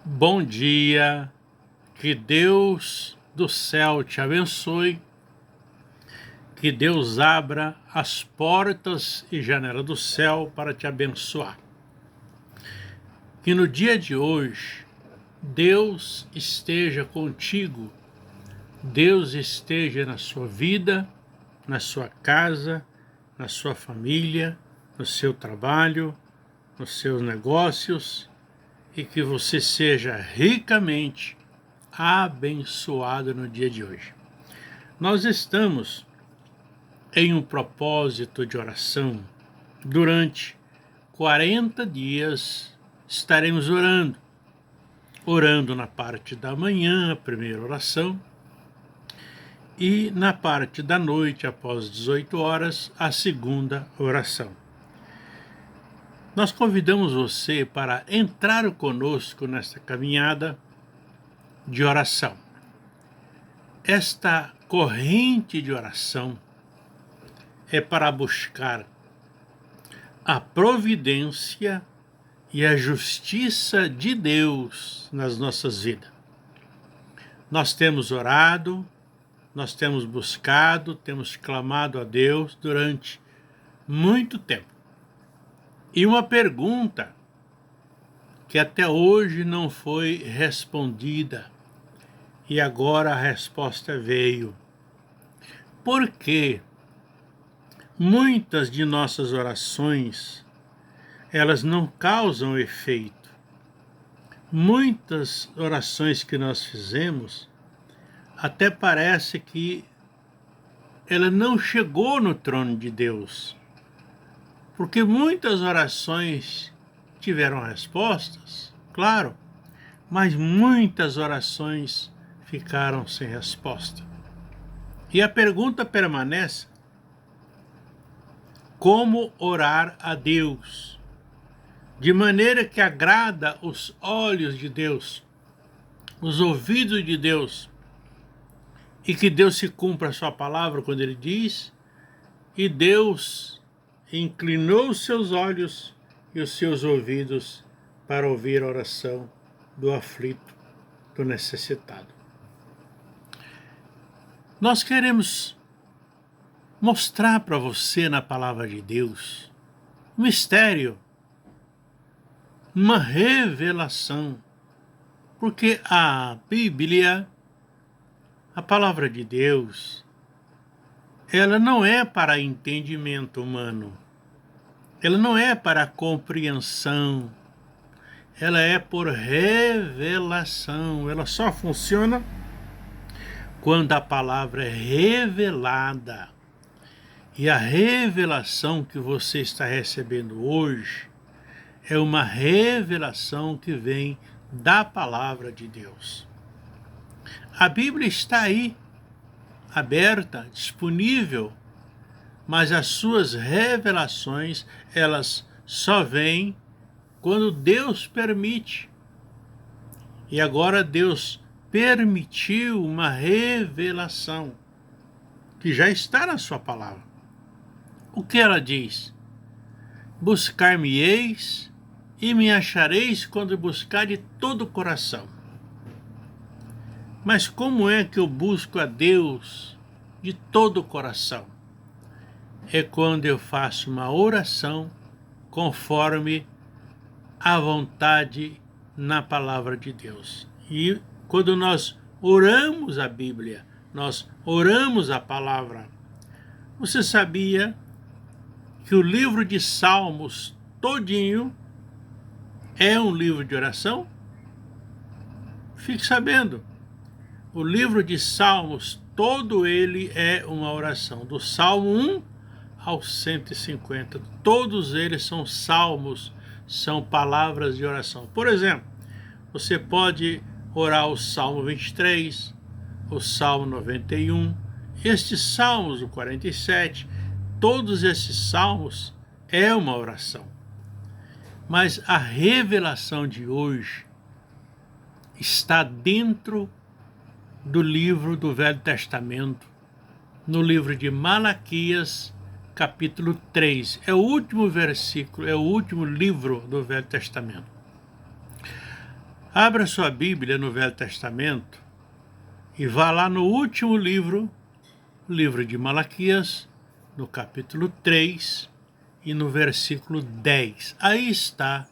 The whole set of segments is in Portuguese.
Bom dia, que Deus do céu te abençoe, que Deus abra as portas e janelas do céu para te abençoar. Que no dia de hoje, Deus esteja contigo, Deus esteja na sua vida, na sua casa, na sua família, no seu trabalho, nos seus negócios, e que você seja ricamente abençoado no dia de hoje. Nós estamos em um propósito de oração. Durante 40 dias estaremos orando na parte da manhã, a primeira oração, e na parte da noite, após 18 horas, a segunda oração. Nós convidamos você para entrar conosco nesta caminhada de oração. Esta corrente de oração é para buscar a providência e a justiça de Deus nas nossas vidas. Nós temos orado, nós temos buscado, temos clamado a Deus durante muito tempo. E uma pergunta que até hoje não foi respondida, e agora a resposta veio. Por que muitas de nossas orações, elas não causam efeito? Muitas orações que nós fizemos, até parece que ela não chegou no trono de Deus, porque muitas orações tiveram respostas, claro, mas muitas orações ficaram sem resposta. E a pergunta permanece: como orar a Deus de maneira que agrada os olhos de Deus, os ouvidos de Deus, e que Deus se cumpra a sua palavra quando ele diz: e Deus inclinou os seus olhos e os seus ouvidos para ouvir a oração do aflito, do necessitado. Nós queremos mostrar para você na palavra de Deus um mistério, uma revelação, porque a Bíblia, a palavra de Deus, ela não é para entendimento humano, ela não é para compreensão, ela é por revelação. Ela só funciona quando a palavra é revelada. E a revelação que você está recebendo hoje é uma revelação que vem da palavra de Deus. A Bíblia está aí, aberta, disponível, mas as suas revelações, elas só vêm quando Deus permite. E agora Deus permitiu uma revelação que já está na sua palavra. O que ela diz? Buscar-me-eis e me achareis quando buscar de todo o coração. Mas como é que eu busco a Deus de todo o coração? É quando eu faço uma oração conforme a vontade na palavra de Deus. E quando nós oramos a Bíblia, nós oramos a palavra. Você sabia que o livro de Salmos todinho é um livro de oração? Fique sabendo. O livro de Salmos, todo ele é uma oração. Do Salmo 1 ao 150. Todos eles são salmos, são palavras de oração. Por exemplo, você pode orar o Salmo 23, o Salmo 91, estes salmos, o 47, todos esses salmos é uma oração. Mas a revelação de hoje está dentro do livro do Velho Testamento, no livro de Malaquias, capítulo 3. É o último versículo, é o último livro do Velho Testamento. Abra sua Bíblia no Velho Testamento e vá lá no último livro, o livro de Malaquias, no capítulo 3 e no versículo 10. Aí está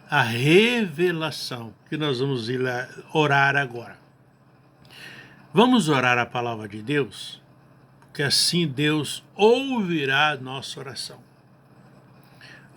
a revelação que nós vamos ir lá orar agora. Vamos orar a palavra de Deus, porque assim Deus ouvirá a nossa oração.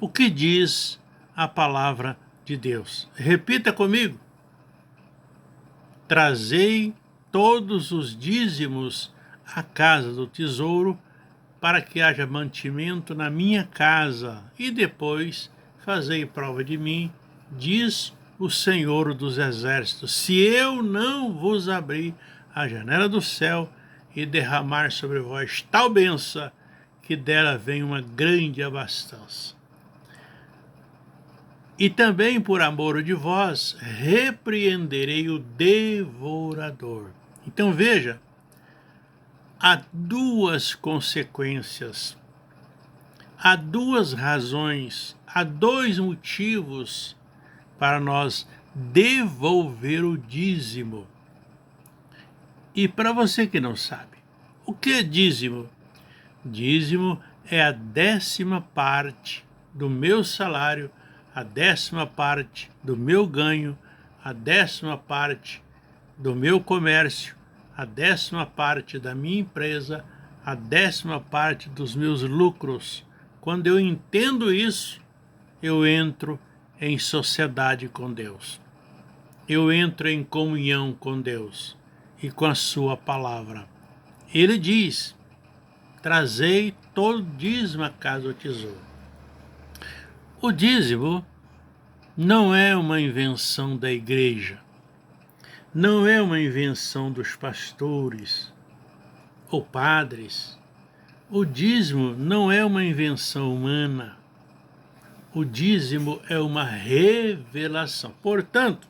O que diz a palavra de Deus? Repita comigo. Trazei todos os dízimos à casa do tesouro, para que haja mantimento na minha casa, e depois fazei prova de mim, diz o Senhor dos Exércitos, se eu não vos abrir a janela do céu e derramar sobre vós tal bênção, que dela vem uma grande abastança. E também por amor de vós repreenderei o devorador. Então veja, há duas consequências, há duas razões, há dois motivos para nós devolver o dízimo. E para você que não sabe, o que é dízimo? Dízimo é a 10ª parte do meu salário, a 10ª parte do meu ganho, a 10ª parte do meu comércio, a 10ª parte da minha empresa, a 10ª parte dos meus lucros. Quando eu entendo isso, eu entro em sociedade com Deus. Eu entro em comunhão com Deus e com a sua palavra. Ele diz, trazei todo dízimo à casa do tesouro. O dízimo não é uma invenção da igreja, não é uma invenção dos pastores ou padres. O dízimo não é uma invenção humana. O dízimo é uma revelação. Portanto,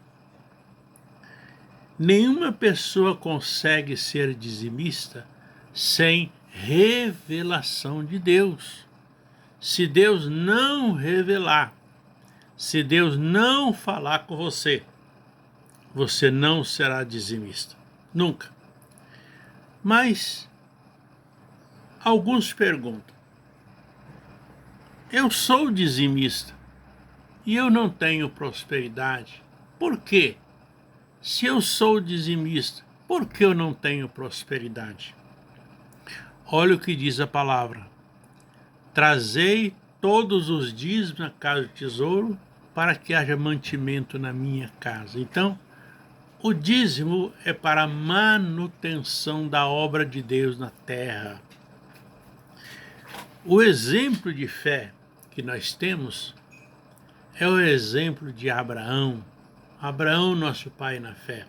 nenhuma pessoa consegue ser dizimista sem revelação de Deus. Se Deus não revelar, se Deus não falar com você, você não será dizimista. Nunca. Mas alguns perguntam, eu sou dizimista e eu não tenho prosperidade. Por quê? Se eu sou dizimista, por que eu não tenho prosperidade? Olha o que diz a palavra. Trazei todos os dízimos na casa do tesouro, para que haja mantimento na minha casa. Então, o dízimo é para a manutenção da obra de Deus na terra. O exemplo de fé que nós temos é o exemplo de Abraão. Abraão, nosso pai na fé.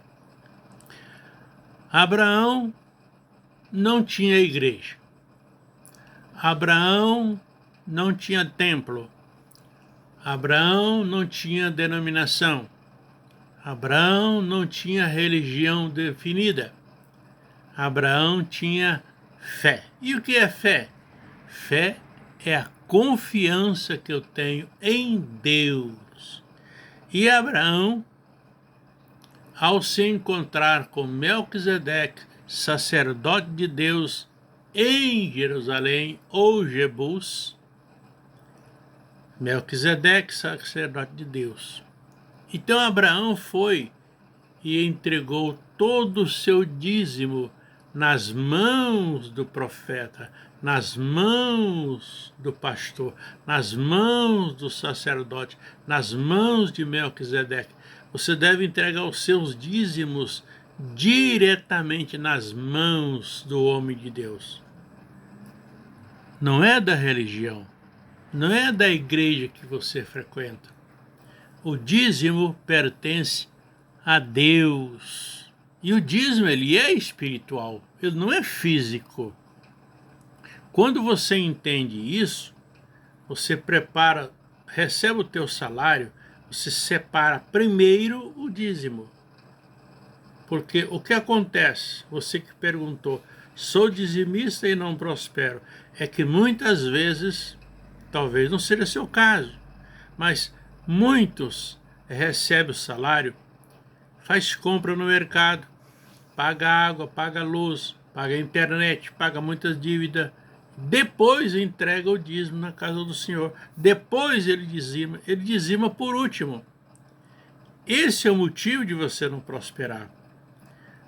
Abraão não tinha igreja. Abraão não tinha templo. Abraão não tinha denominação. Abraão não tinha religião definida. Abraão tinha fé. E o que é fé? Fé é a confiança que eu tenho em Deus. E Abraão, ao se encontrar com Melquisedeque, sacerdote de Deus em Jerusalém, ou Jebus, Melquisedeque, sacerdote de Deus. Então Abraão foi e entregou todo o seu dízimo nas mãos do profeta, nas mãos do pastor, nas mãos do sacerdote, nas mãos de Melquisedeque. Você deve entregar os seus dízimos diretamente nas mãos do homem de Deus. Não é da religião, não é da igreja que você frequenta. O dízimo pertence a Deus. E o dízimo, ele é espiritual, ele não é físico. Quando você entende isso, você prepara, recebe o teu salário, você separa primeiro o dízimo. Porque o que acontece, você que perguntou, sou dizimista e não prospero, é que muitas vezes, talvez não seja seu caso, mas muitos recebem o salário faz compra no mercado, paga água, paga luz, paga internet, paga muitas dívidas, depois entrega o dízimo na casa do Senhor, depois ele dizima por último. Esse é o motivo de você não prosperar,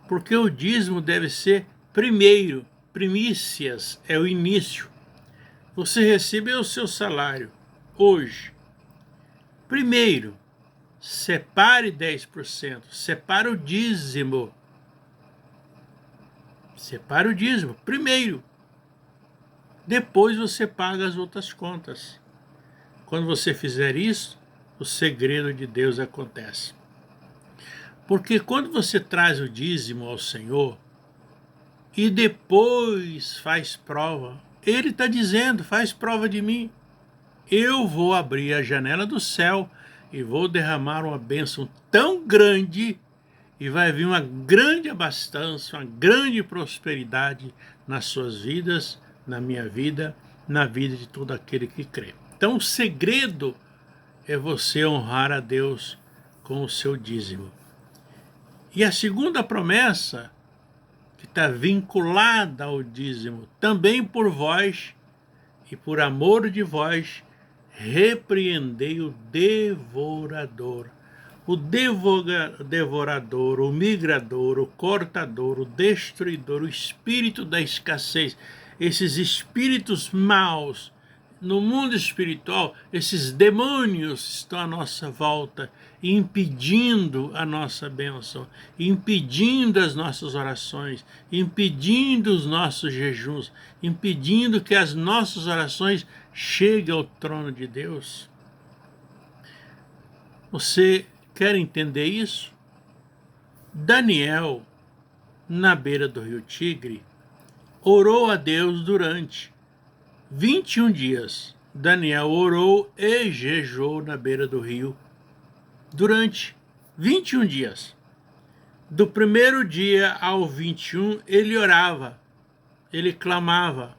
porque o dízimo deve ser primeiro, primícias, é o início. Você recebeu o seu salário hoje. Primeiro, separe 10%, separe o dízimo. Separe o dízimo primeiro. Depois você paga as outras contas. Quando você fizer isso, o segredo de Deus acontece. Porque quando você traz o dízimo ao Senhor e depois faz prova, Ele está dizendo, faz prova de mim. Eu vou abrir a janela do céu e vou derramar uma bênção tão grande e vai vir uma grande abastança, uma grande prosperidade nas suas vidas, na minha vida, na vida de todo aquele que crê. Então o segredo é você honrar a Deus com o seu dízimo. E a segunda promessa, que está vinculada ao dízimo, também por vós e por amor de vós, repreendei o devorador. O devorador, o migrador, o cortador, o destruidor, o espírito da escassez, esses espíritos maus no mundo espiritual, esses demônios estão à nossa volta, impedindo a nossa bênção, impedindo as nossas orações, impedindo os nossos jejuns, impedindo que as nossas orações cheguem ao trono de Deus. Você quer entender isso? Daniel, na beira do rio Tigre, orou a Deus durante 21 dias. Daniel orou e jejuou na beira do rio durante 21 dias. Do primeiro dia ao 21, ele orava, ele clamava,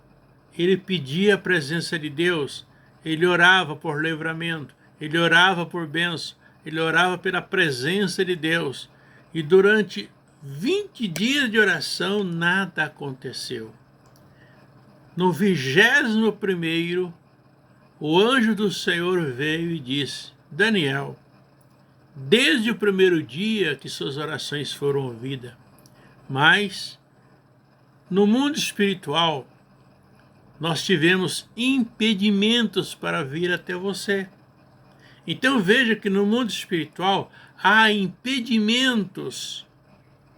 ele pedia a presença de Deus, ele orava por livramento, ele orava por bênção, ele orava pela presença de Deus. E durante 20 dias de oração, nada aconteceu. No 21º, o anjo do Senhor veio e disse: Daniel, desde o primeiro dia que suas orações foram ouvidas, mas no mundo espiritual nós tivemos impedimentos para vir até você. Então veja que no mundo espiritual há impedimentos.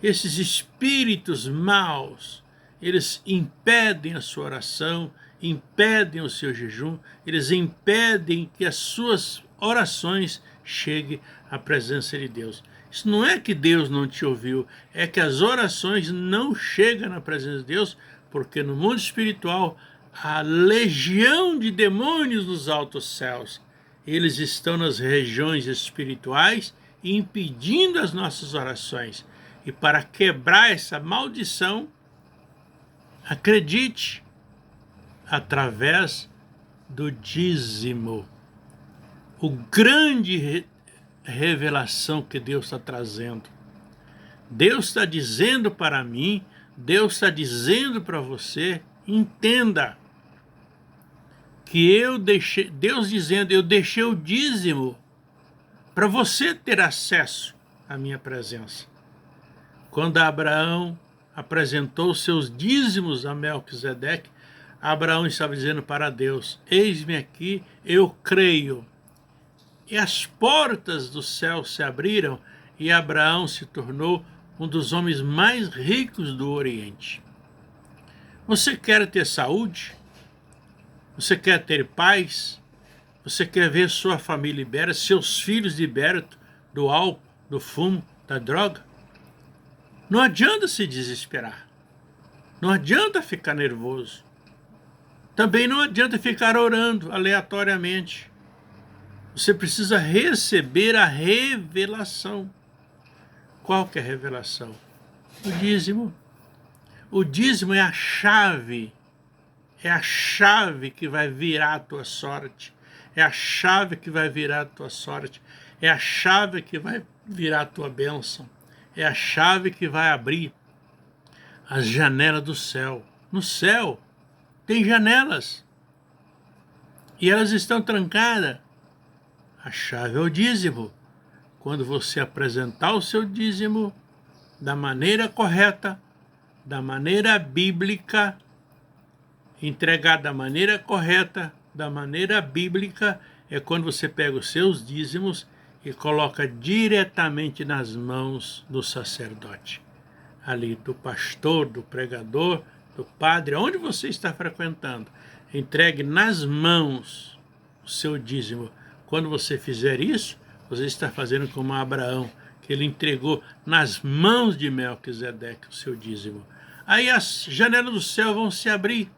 Esses espíritos maus, eles impedem a sua oração, impedem o seu jejum, eles impedem que as suas orações cheguem à presença de Deus. Isso não é que Deus não te ouviu, é que as orações não chegam na presença de Deus, porque no mundo espiritual há legião de demônios nos altos céus. Eles estão nas regiões espirituais impedindo as nossas orações. E para quebrar essa maldição, acredite, através do dízimo. O grande revelação que Deus está trazendo. Deus está dizendo para mim, Deus está dizendo para você, entenda que Deus dizendo, eu deixei o dízimo para você ter acesso à minha presença. Quando Abraão apresentou seus dízimos a Melquisedeque, Abraão estava dizendo para Deus: eis-me aqui, eu creio. E as portas do céu se abriram e Abraão se tornou um dos homens mais ricos do Oriente. Você quer ter saúde? Você quer ter paz? Você quer ver sua família liberta, seus filhos libertos do álcool, do fumo, da droga? Não adianta se desesperar. Não adianta ficar nervoso. Também não adianta ficar orando aleatoriamente. Você precisa receber a revelação. Qual que é a revelação? O dízimo. O dízimo é a chave. É a chave que vai virar a tua sorte. É a chave que vai virar a tua sorte. É a chave que vai virar a tua bênção. é a chave que vai abrir as janelas do céu. No céu tem janelas e elas estão trancadas. A chave é o dízimo. Quando você apresentar o seu dízimo da maneira correta, da maneira bíblica, entregar da maneira correta, da maneira bíblica, é quando você pega os seus dízimos e coloca diretamente nas mãos do sacerdote. Ali, do pastor, do pregador, do padre, onde você está frequentando. Entregue nas mãos o seu dízimo. Quando você fizer isso, você está fazendo como Abraão, que ele entregou nas mãos de Melquisedeque o seu dízimo. Aí as janelas do céu vão se abrir.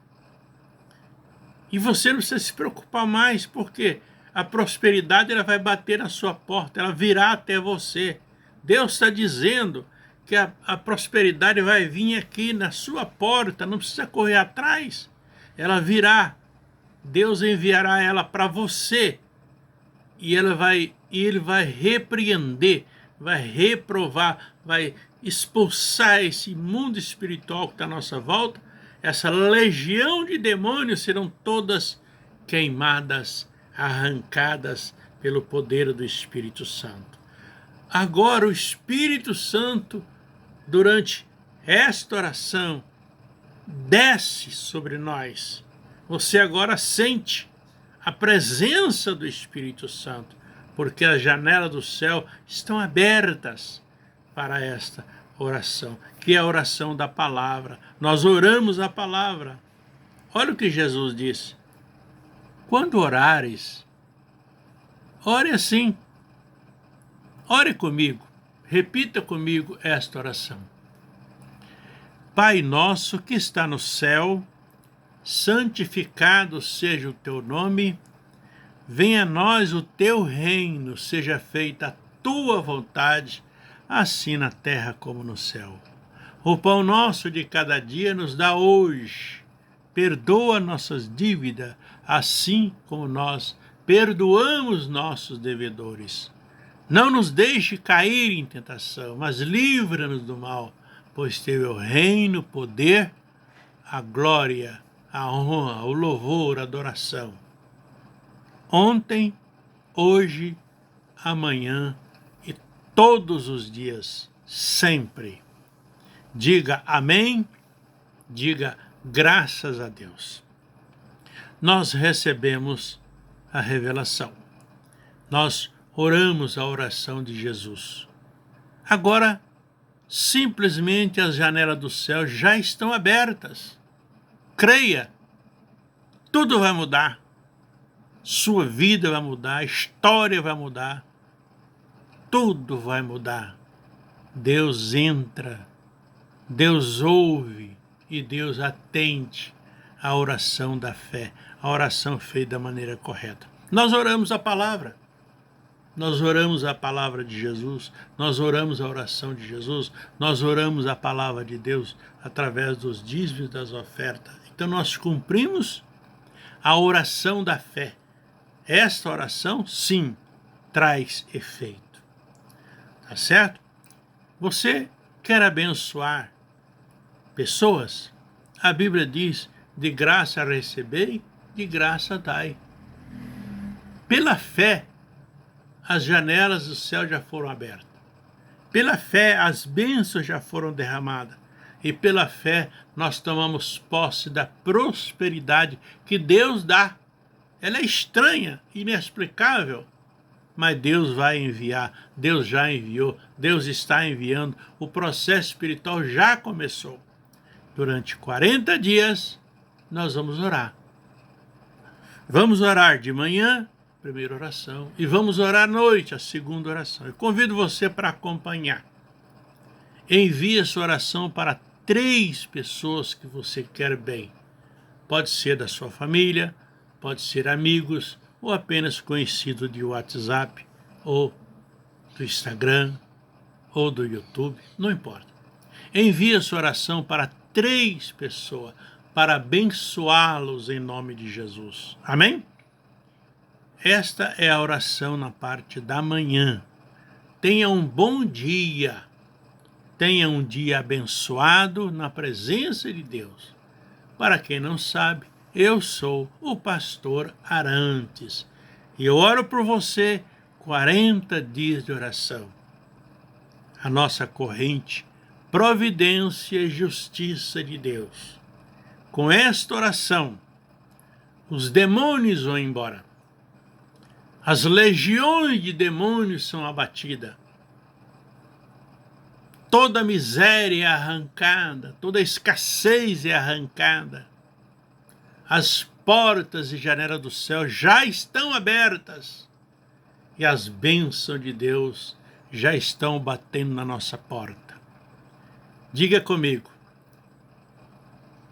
E você não precisa se preocupar mais, porque a prosperidade ela vai bater na sua porta, ela virá até você. Deus está dizendo que a prosperidade vai vir aqui na sua porta, não precisa correr atrás. Ela virá. Deus enviará ela para você. E ele vai repreender, vai reprovar, vai expulsar esse mundo espiritual que está à nossa volta. Essa legião de demônios serão todas queimadas, arrancadas pelo poder do Espírito Santo. Agora o Espírito Santo, durante esta oração, desce sobre nós. Você agora sente a presença do Espírito Santo, porque as janelas do céu estão abertas para esta oração, que é a oração da palavra. Nós oramos a palavra. Olha o que Jesus disse. Quando orares, ore assim. Ore comigo. Repita comigo esta oração. Pai nosso que está no céu, santificado seja o teu nome. Venha a nós o teu reino, seja feita a tua vontade, assim na terra como no céu. O pão nosso de cada dia nos dá hoje. Perdoa nossas dívidas, assim como nós perdoamos nossos devedores. Não nos deixe cair em tentação, mas livra-nos do mal, pois teu é o reino, o poder, a glória, a honra, o louvor, a adoração. Ontem, hoje, amanhã e todos os dias, sempre. Diga amém, diga graças a Deus. Nós recebemos a revelação. Nós oramos a oração de Jesus. Agora, simplesmente as janelas do céu já estão abertas. Creia, tudo vai mudar. Sua vida vai mudar, a história vai mudar, tudo vai mudar. Deus entra, Deus ouve e Deus atende à oração da fé, a oração feita da maneira correta. Nós oramos a palavra, nós oramos a palavra de Jesus, nós oramos a oração de Jesus, nós oramos a palavra de Deus através dos dízimos e das ofertas. Então nós cumprimos a oração da fé. Esta oração, sim, traz efeito. Tá certo? Você quer abençoar pessoas? A Bíblia diz, de graça recebei, de graça dai. Pela fé, as janelas do céu já foram abertas. Pela fé, as bênçãos já foram derramadas. E pela fé, nós tomamos posse da prosperidade que Deus dá. Ela é estranha, inexplicável, mas Deus vai enviar, Deus já enviou, Deus está enviando, o processo espiritual já começou. Durante 40 dias, nós vamos orar. Vamos orar de manhã, primeira oração, e vamos orar à noite, a segunda oração. Eu convido você para acompanhar. Envie a sua oração para 3 pessoas que você quer bem. Pode ser da sua família, pode ser amigos ou apenas conhecido de WhatsApp ou do Instagram ou do YouTube, não importa. Envie a sua oração para 3 pessoas para abençoá-los em nome de Jesus. Amém? Esta é a oração na parte da manhã. Tenha um bom dia. Tenha um dia abençoado na presença de Deus. Para quem não sabe, eu sou o pastor Arantes e eu oro por você 40 dias de oração. A nossa corrente, providência e justiça de Deus. Com esta oração, os demônios vão embora. As legiões de demônios são abatidas. Toda miséria é arrancada, toda escassez é arrancada. As portas e janelas do céu já estão abertas e as bênçãos de Deus já estão batendo na nossa porta. Diga comigo,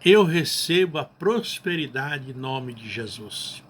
eu recebo a prosperidade em nome de Jesus.